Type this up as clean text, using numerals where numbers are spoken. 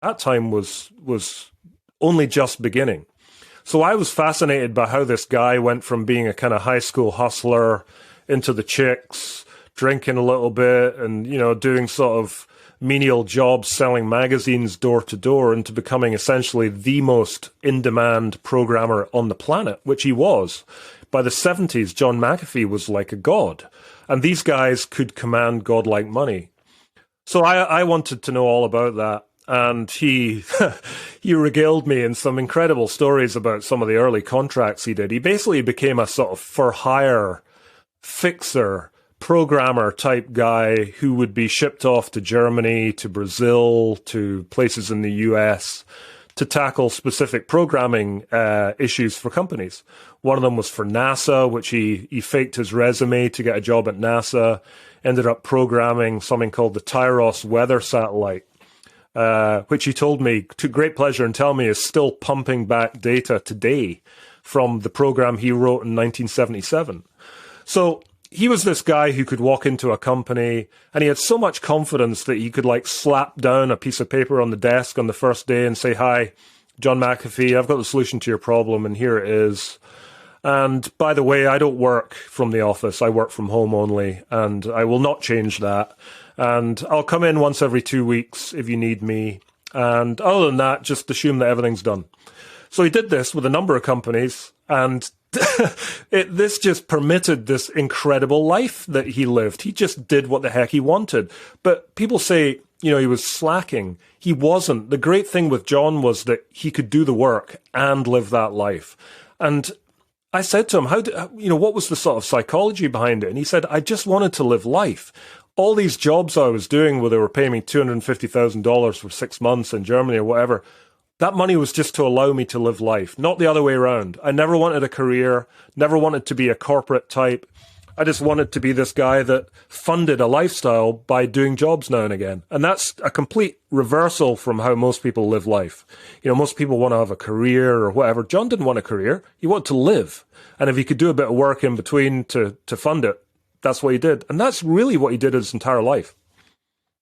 that time was only just beginning. So I was fascinated by how this guy went from being a kind of high school hustler into the chicks, drinking a little bit and, doing sort of menial jobs selling magazines door to door into becoming essentially the most in-demand programmer on the planet, which he was. By the 70s, John McAfee was like a god. And these guys could command godlike money. So I wanted to know all about that. And he he regaled me in some incredible stories about some of the early contracts he did. He basically became a sort of for-hire fixer, programmer type guy who would be shipped off to Germany, to Brazil, to places in the US to tackle specific programming issues for companies. One of them was for NASA, which he faked his resume to get a job at NASA, ended up programming something called the Tyros weather satellite, which he told me to great pleasure and tell me is still pumping back data today from the program he wrote in 1977. So he was this guy who could walk into a company and he had so much confidence that he could like slap down a piece of paper on the desk on the first day and say, "Hi, John McAfee, I've got the solution to your problem and here it is. And by the way, I don't work from the office. I work from home only and I will not change that. And I'll come in once every 2 weeks if you need me. And other than that, just assume that everything's done." So he did this with a number of companies and this just permitted this incredible life that he lived. He just did what the heck he wanted. But people say, he was slacking. He wasn't. The great thing with John was that he could do the work and live that life. And I said to him, what was the sort of psychology behind it? And he said, I just wanted to live life. All these jobs I was doing where they were paying me $250,000 for 6 months in Germany or whatever, that money was just to allow me to live life, not the other way around. I never wanted a career, never wanted to be a corporate type. I just wanted to be this guy that funded a lifestyle by doing jobs now and again. And that's a complete reversal from how most people live life. Most people want to have a career or whatever. John didn't want a career. He wanted to live. And if he could do a bit of work in between to fund it, that's what he did. And that's really what he did his entire life.